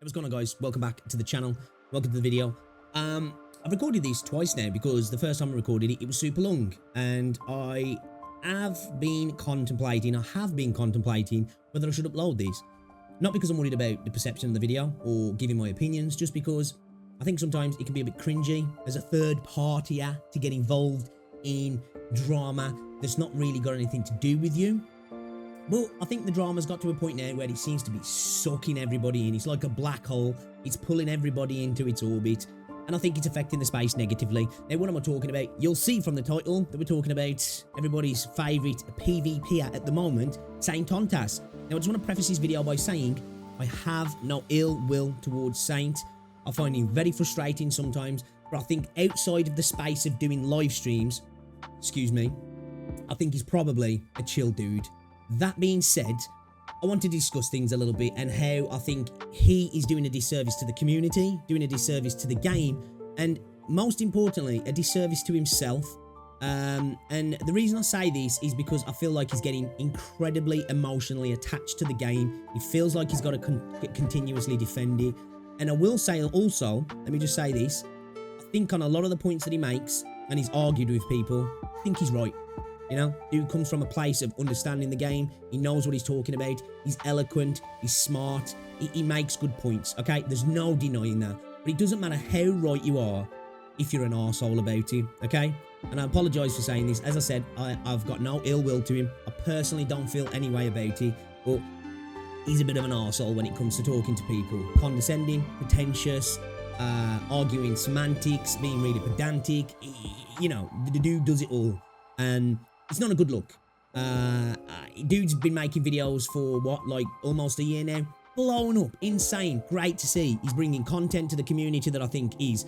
Hey, what's going on, guys? Welcome back to the channel. Welcome to the video. I've recorded these twice now because the first time I recorded it, it was super long, and I have been contemplating whether I should upload these. Not because I'm worried about the perception of the video or giving my opinions, just because I think sometimes it can be a bit cringy as a third partier to get involved in drama that's not really got anything to do with you. But I think the drama's got to a point now where it seems to be sucking everybody in. It's like a black hole. It's pulling everybody into its orbit. And I think it's affecting the space negatively. Now, what am I talking about? You'll see from the title that we're talking about everybody's favourite PvPer at the moment, Saintontas. Now, I just want to preface this video by saying I have no ill will towards Saint. I find him very frustrating sometimes. But I think outside of the space of doing live streams, I think he's probably a chill dude. That being said, I want to discuss things a little bit and how I think he is doing a disservice to the community, doing a disservice to the game, and most importantly, a disservice to himself. And the reason I say this is because I feel like he's getting incredibly emotionally attached to the game. He feels like he's got to continuously defend it. And I will say also, let me just say this, I think on a lot of the points that he makes, and he's argued with people, I think he's right. You know, dude comes from a place of understanding the game. He knows what he's talking about. He's eloquent. He's smart. He makes good points, okay? There's no denying that. But it doesn't matter how right you are if you're an arsehole about it, okay? And I apologise for saying this. As I said, I've got no ill will to him. I personally don't feel any way about it. But he's a bit of an arsehole when it comes to talking to people. Condescending, pretentious, arguing semantics, being really pedantic. You know, the dude does it all. And it's not a good look. Dude's been making videos for what, like almost a year now? Blown up, insane, great to see. He's bringing content to the community that I think is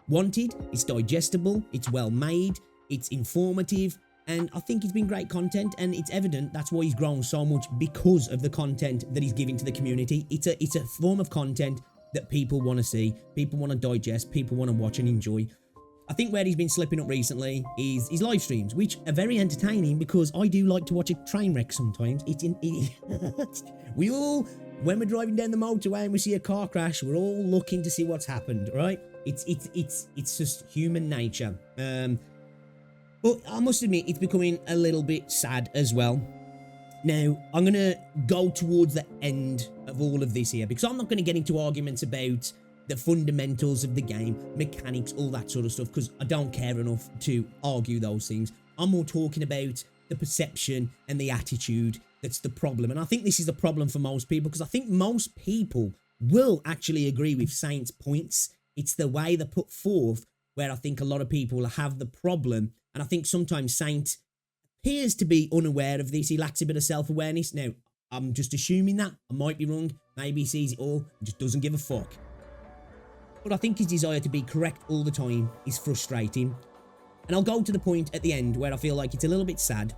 wanted, it's digestible, it's well made, it's informative, and I think it's been great content, and it's evident that's why he's grown so much, because of the content that he's giving to the community. It's a form of content that people want to see, people want to digest, people want to watch and enjoy. I think where he's been slipping up recently is his live streams, which are very entertaining because I do like to watch a train wreck sometimes. We all, when we're driving down the motorway and we see a car crash, we're all looking to see what's happened, right? It's just human nature. But I must admit, it's becoming a little bit sad as well. Now, I'm going to go towards the end of all of this here because I'm not going to get into arguments about the fundamentals of the game, mechanics, all that sort of stuff, because I don't care enough to argue those things. I'm more talking about the perception and the attitude that's the problem. And I think this is a problem for most people, because I think most people will actually agree with Saint's points. It's the way they're put forth where I think a lot of people have the problem. And I think sometimes Saint appears to be unaware of this. He lacks a bit of self-awareness. Now, I'm just assuming that. I might be wrong. Maybe he sees it all and just doesn't give a fuck. But I think his desire to be correct all the time is frustrating. And I'll go to the point at the end where I feel like it's a little bit sad.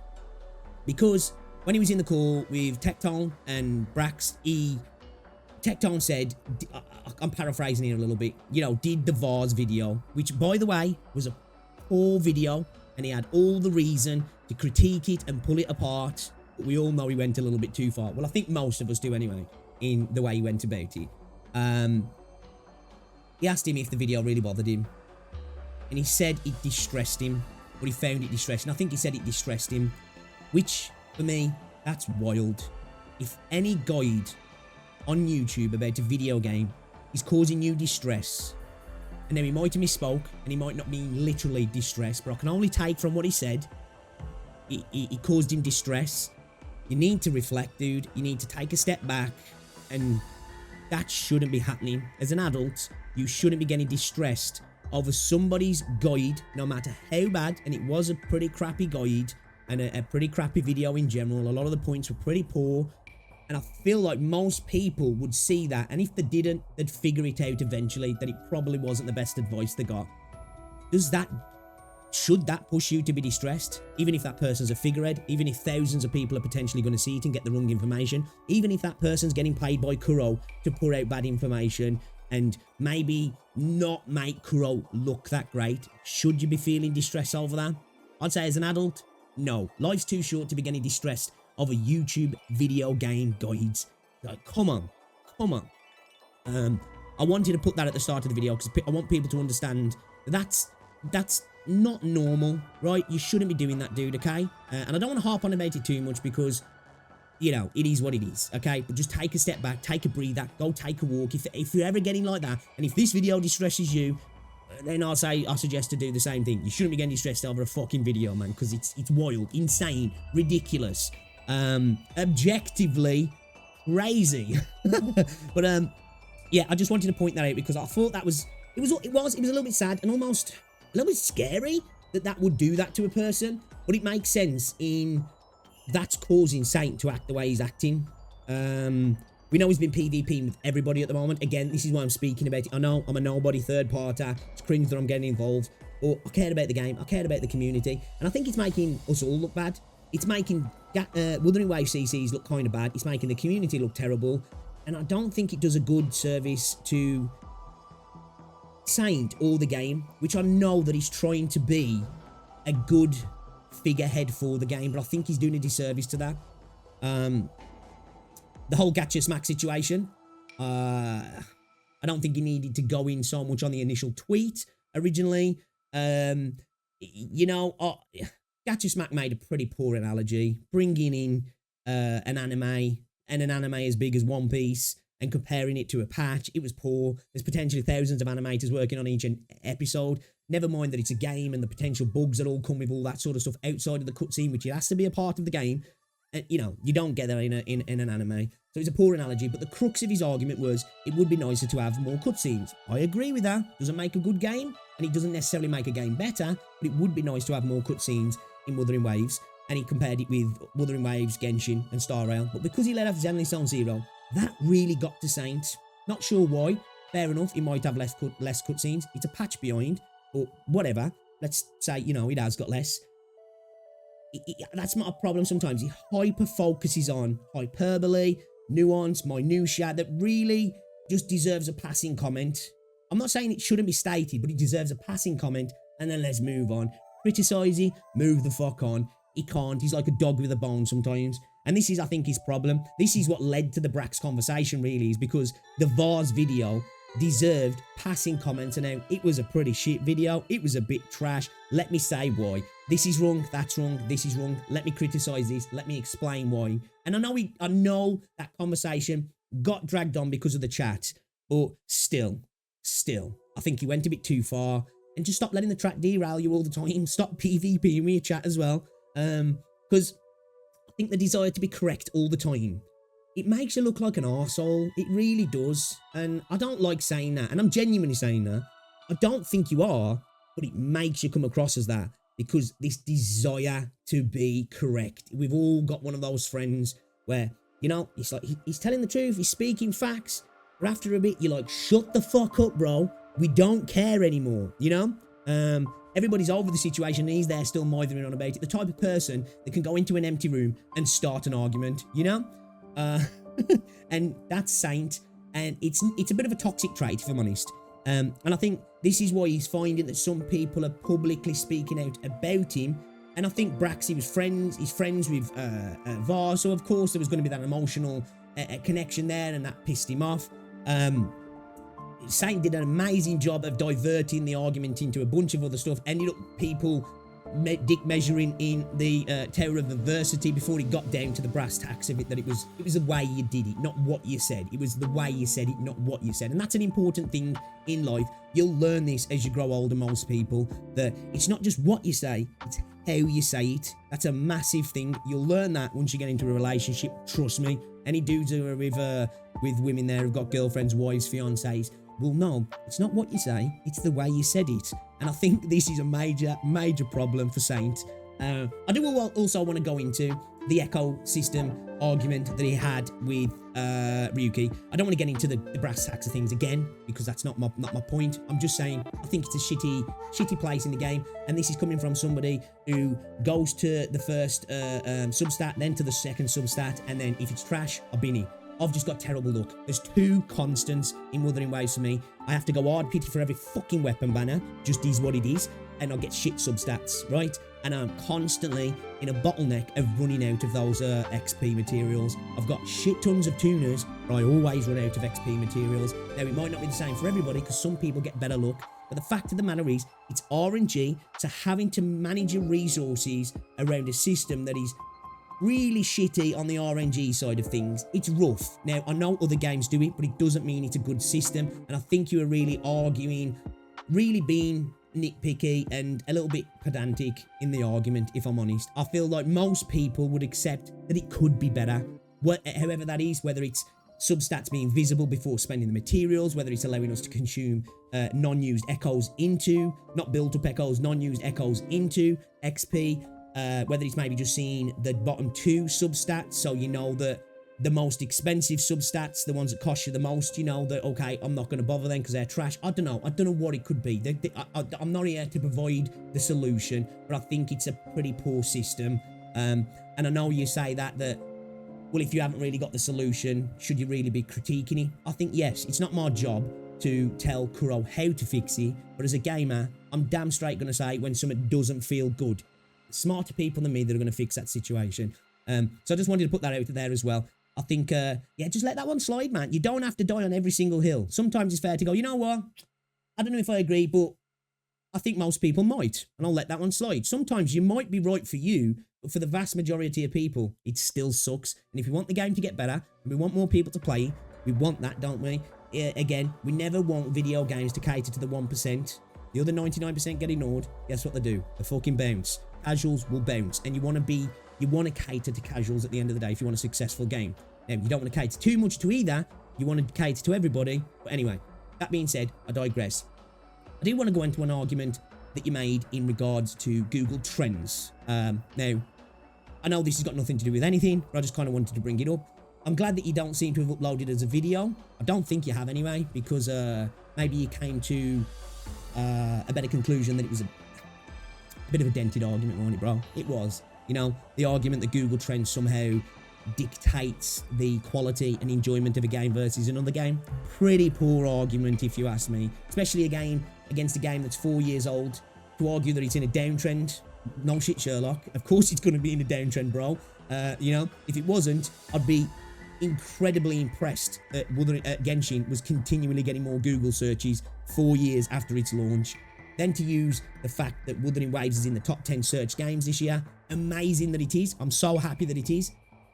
Because when he was in the call with Tectone and Brax, Tectone said, I'm paraphrasing here a little bit, you know, did the Vars video, which, by the way, was a poor video. And he had all the reason to critique it and pull it apart. But we all know he went a little bit too far. Well, I think most of us do anyway, in the way he went about it. He asked him if the video really bothered him, and he said it distressed him, but he found it distressing. I think he said it distressed him, which, for me, that's wild. If any guide on YouTube about a video game is causing you distress, and then he might have misspoke, and he might not mean literally distress, but I can only take from what he said, it caused him distress. You need to reflect, dude. You need to take a step back, and that shouldn't be happening. As an adult, you shouldn't be getting distressed over somebody's guide, no matter how bad, and it was a pretty crappy guide, and a pretty crappy video in general. A lot of the points were pretty poor, and I feel like most people would see that, and if they didn't, they'd figure it out eventually, that it probably wasn't the best advice they got. Should that push you to be distressed? Even if that person's a figurehead, even if thousands of people are potentially going to see it and get the wrong information, even if that person's getting paid by Kuro to put out bad information and maybe not make Kuro look that great, should you be feeling distress over that? I'd say as an adult, no. Life's too short to be getting distressed over YouTube video game guides. Like, come on. I wanted to put that at the start of the video because I want people to understand that's not normal, right? You shouldn't be doing that, dude, okay? And I don't want to harp on about it too much because, you know, it is what it is, okay? But just take a step back, take a breather, go take a walk. If you're ever getting like that, and if this video distresses you, then I suggest to do the same thing. You shouldn't be getting distressed over a fucking video, man, because it's wild, insane, ridiculous, objectively crazy. But yeah, I just wanted to point that out because I thought that was it was a little bit sad and almost a little bit scary that would do that to a person. But it makes sense in that's causing Saint to act the way he's acting. We know he's been PvPing with everybody at the moment. Again, this is why I'm speaking about it. I know I'm a nobody third party. It's cringe that I'm getting involved. But I cared about the game. I cared about the community. And I think it's making us all look bad. It's making Wuthering Wave CCs look kind of bad. It's making the community look terrible. And I don't think it does a good service to Saint or the game, which I know that he's trying to be a good figurehead for the game. But I think he's doing a disservice to that. The whole gacha smack situation, I don't think he needed to go in so much on the initial tweet originally. You know, gacha smack made a pretty poor analogy, bringing in an anime as big as One Piece and comparing it to a patch. It was poor. There's potentially thousands of animators working on each episode. Never mind that it's a game and the potential bugs that all come with all that sort of stuff outside of the cutscene, which it has to be a part of the game. You know, you don't get that in an anime. So it's a poor analogy, but the crux of his argument was it would be nicer to have more cutscenes. I agree with that. Doesn't make a good game, and it doesn't necessarily make a game better, but it would be nice to have more cutscenes in Wuthering Waves, and he compared it with Wuthering Waves, Genshin, and Star Rail. But because he let off Zenless on Zero, that really got to Saint. Not sure why. Fair enough, he might have less cutscenes. It's a patch behind, but whatever. Let's say, you know, it has got less. That's not a problem sometimes. He hyper-focuses on hyperbole, nuance, minutiae that really just deserves a passing comment. I'm not saying it shouldn't be stated, but it deserves a passing comment, and then let's move on. Criticise it, move the fuck on. He can't. He's like a dog with a bone sometimes. And this is, I think, his problem. This is what led to the Brax conversation, really, is because the Vars video deserved passing comments, and now it was a pretty shit video. It was a bit trash. Let me say why. This is wrong, that's wrong, this is wrong. Let me criticise this. Let me explain why. And I know that conversation got dragged on because of the chat, but still, I think he went a bit too far. And just stop letting the chat derail you all the time. Stop PvPing with your chat as well. Because I think the desire to be correct all the time, it makes you look like an arsehole. It really does. And I don't like saying that. And I'm genuinely saying that. I don't think you are, but it makes you come across as that. Because this desire to be correct. We've all got one of those friends where, you know, it's like, he's telling the truth, he's speaking facts. But after a bit, you're like, shut the fuck up, bro. We don't care anymore, you know? Everybody's over the situation and he's there still mithering on about it. The type of person that can go into an empty room and start an argument, you know? And that's Saint. And it's a bit of a toxic trait, if I'm honest. And I think this is why he's finding that some people are publicly speaking out about him. And I think Brax, he's friends with Var, so of course there was going to be that emotional connection there, and that pissed him off. Saint did an amazing job of diverting the argument into a bunch of other stuff. Ended up people dick measuring in the Tower of Adversity before it got down to the brass tacks of it, that it was the way you did it, not what you said. It was the way you said it, not what you said. And that's an important thing in life. You'll learn this as you grow older, most people, that it's not just what you say, it's how you say it. That's a massive thing. You'll learn that once you get into a relationship, trust me. Any dudes who are with women there who've got girlfriends, wives, fiancés, well, no, it's not what you say, it's the way you said it. And I think this is a major problem for Saint. I do also want to go into the ecosystem argument that he had with Ryuki. I don't want to get into the brass tacks of things again, because that's not my point. I'm just saying, I think it's a shitty place in the game, and this is coming from somebody who goes to the first substat, then to the second substat, and then if it's trash, I've been here. I've just got terrible luck. There's two constants in Wuthering Waves for me. I have to go hard pity for every fucking weapon banner. Just is what it is. and I get shit substats, right? And I'm constantly in a bottleneck of running out of those XP materials. I've got shit tons of tuners, but I always run out of XP materials. Now, it might not be the same for everybody because some people get better luck, but the fact of the matter is, it's RNG, so having to manage your resources around a system that is really shitty on the RNG side of things. It's rough. Now, I know other games do it, but it doesn't mean it's a good system, and I think you are really arguing, really being nitpicky and a little bit pedantic in the argument, if I'm honest. I feel like most people would accept that it could be better, however that is, whether it's substats being visible before spending the materials, whether it's allowing us to consume non-used echoes into, not built up echoes, non-used echoes into XP, whether it's maybe just seeing the bottom 2 substats, so you know that the most expensive substats, the ones that cost you the most, you know that, okay, I'm not going to bother them because they're trash. I don't know what it could be. I'm not here to provide the solution, but I think it's a pretty poor system. And I know you say that, well, if you haven't really got the solution, should you really be critiquing it? I think, yes, it's not my job to tell Kuro how to fix it, but as a gamer, I'm damn straight going to say when something doesn't feel good. Smarter people than me that are going to fix that situation. So I just wanted to put that out there as well. I think, yeah, just let that one slide, man. You don't have to die on every single hill. Sometimes it's fair to go, you know what? I don't know if I agree, but I think most people might, and I'll let that one slide. Sometimes you might be right for you, but for the vast majority of people, it still sucks. And if we want the game to get better, and we want more people to play, we want that, don't we? Again, we never want video games to cater to the 1%. The other 99% get ignored. Guess what they do? They fucking bounce. Casuals will bounce, and you want to cater to casuals at the end of the day if you want a successful game. Now, you don't want to cater too much to either. You want to cater to everybody. But anyway, that being said, I digress. I do want to go into an argument that you made in regards to Google Trends. Now, I know this has got nothing to do with anything, but I just kind of wanted to bring it up. I'm glad that you don't seem to have uploaded as a video. I don't think you have anyway, because maybe you came to a better conclusion that it was a bit of a dented argument, wasn't it, bro? It was. You know, the argument that Google Trends somehow dictates the quality and enjoyment of a game versus another game. Pretty poor argument, if you ask me. Especially a game against a game that's 4 years old. To argue that it's in a downtrend. No shit, Sherlock. Of course it's going to be in a downtrend, bro. You know, if it wasn't, I'd be incredibly impressed that Genshin was continually getting more Google searches 4 years after its launch. Then to use the fact that Wuthering Waves is in the top 10 search games this year. Amazing that it is. I'm so happy that it is.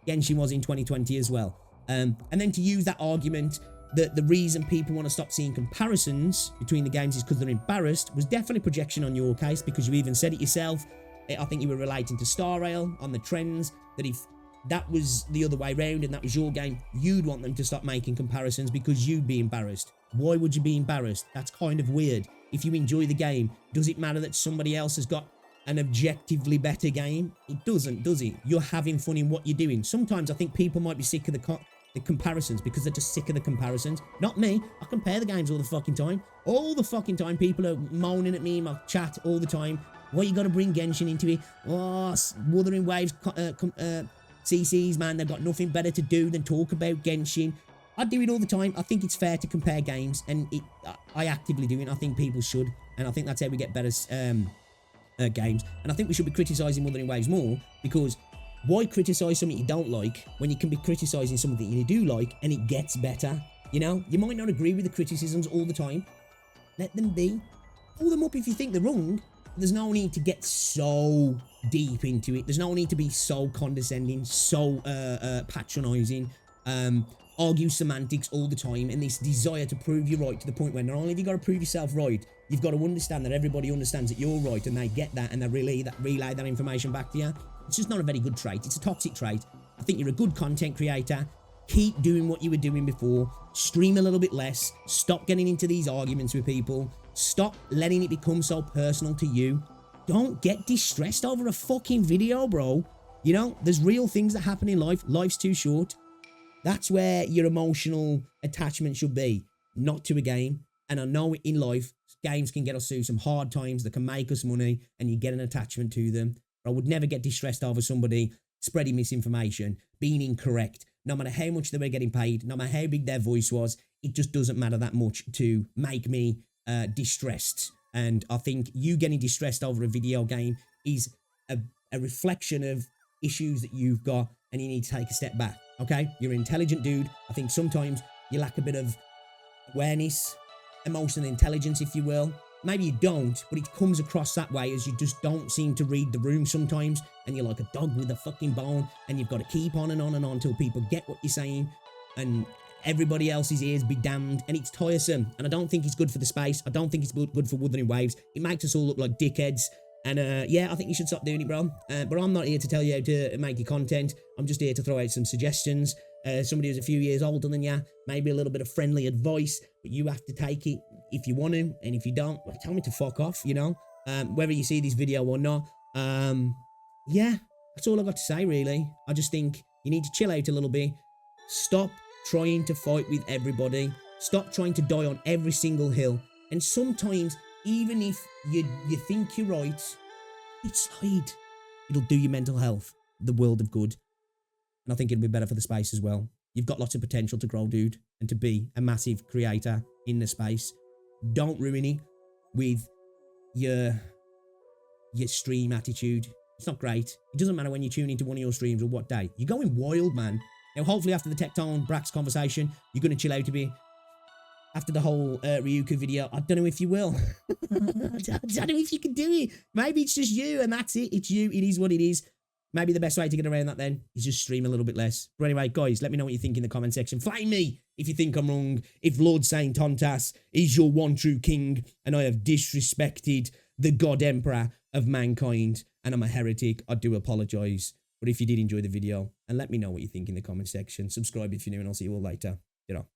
Genshin was in 2020 as well. And then to use that argument that the reason people want to stop seeing comparisons between the games is because they're embarrassed was definitely projection on your case, because you even said it yourself. I think you were relating to Star Rail on the trends, that if that was the other way around and that was your game, you'd want them to stop making comparisons because you'd be embarrassed. Why would you be embarrassed? That's kind of weird. If you enjoy the game, does it matter that somebody else has got an objectively better game? It doesn't, does it? You're having fun in what you're doing. Sometimes I think people might be sick of the comparisons because they're just sick of the comparisons. Not me. I compare the games all the fucking time. All the fucking time. People are moaning at me in my chat all the time. Why you got to bring Genshin into it? Oh, Wuthering Waves CCs, man. They've got nothing better to do than talk about Genshin. I do it all the time. I think it's fair to compare games, and I actively do it. I think people should, and I think that's how we get better games. And I think we should be criticising Wuthering Waves more, because why criticise something you don't like when you can be criticising something you do like and it gets better? You know, you might not agree with the criticisms all the time. Let them be. Pull them up if you think they're wrong. There's no need to get so deep into it. There's no need to be so condescending, so patronising, argue semantics all the time, and this desire to prove you're right to the point where not only have you got to prove yourself right, you've got to understand that everybody understands that you're right, and they get that, and they relay that information back to you. It's just not a very good trait. It's a toxic trait. I think you're a good content creator. Keep doing what you were doing before. Stream a little bit less. Stop getting into these arguments with people. Stop letting it become so personal to you. Don't get distressed over a fucking video, bro. You know, there's real things that happen in life. Life's too short. That's where your emotional attachment should be, not to a game. And I know in life, games can get us through some hard times that can make us money, and you get an attachment to them. But I would never get distressed over somebody spreading misinformation, being incorrect, no matter how much they were getting paid, no matter how big their voice was. It just doesn't matter that much to make me distressed And I think you getting distressed over a video game is a reflection of issues that you've got, and you need to take a step back, okay? You're an intelligent dude. I think sometimes you lack a bit of awareness, emotional intelligence, if you will. Maybe you don't, but it comes across that way as you just don't seem to read the room sometimes, and you're like a dog with a fucking bone, and you've got to keep on and on and on until people get what you're saying, and everybody else's ears be damned, and it's tiresome, and I don't think it's good for the space. I don't think it's good for Wuthering Waves. It makes us all look like dickheads, and yeah, I think you should stop doing it, bro. But I'm not here to tell you how to make your content. I'm just here to throw out some suggestions. Somebody who's a few years older than you, maybe a little bit of friendly advice, but you have to take it if you want to, and if you don't, well, tell me to fuck off, you know, whether you see this video or not. Yeah, that's all I've got to say, really. I just think you need to chill out a little bit. Stop trying to fight with everybody. Stop trying to die on every single hill. And sometimes, even if you think you're right, it's slide. It'll do your mental health the world of good. And I think it'll be better for the space as well. You've got lots of potential to grow, dude, and to be a massive creator in the space. Don't ruin it with your stream attitude. It's not great. It doesn't matter when you tune into one of your streams or what day. You're going wild, man. Now, hopefully after the Tectone Brax conversation, you're going to chill out a bit. After the whole Ryuka video, I don't know if you will. I don't know if you can do it. Maybe it's just you and that's it. It's you. It is what it is. Maybe the best way to get around that then is just stream a little bit less. But anyway, guys, let me know what you think in the comment section. Flame me if you think I'm wrong. If Lord Saintontas is your one true king and I have disrespected the God Emperor of mankind and I'm a heretic, I do apologise. But if you did enjoy the video, and let me know what you think in the comment section. Subscribe if you're new, and I'll see you all later. Get off.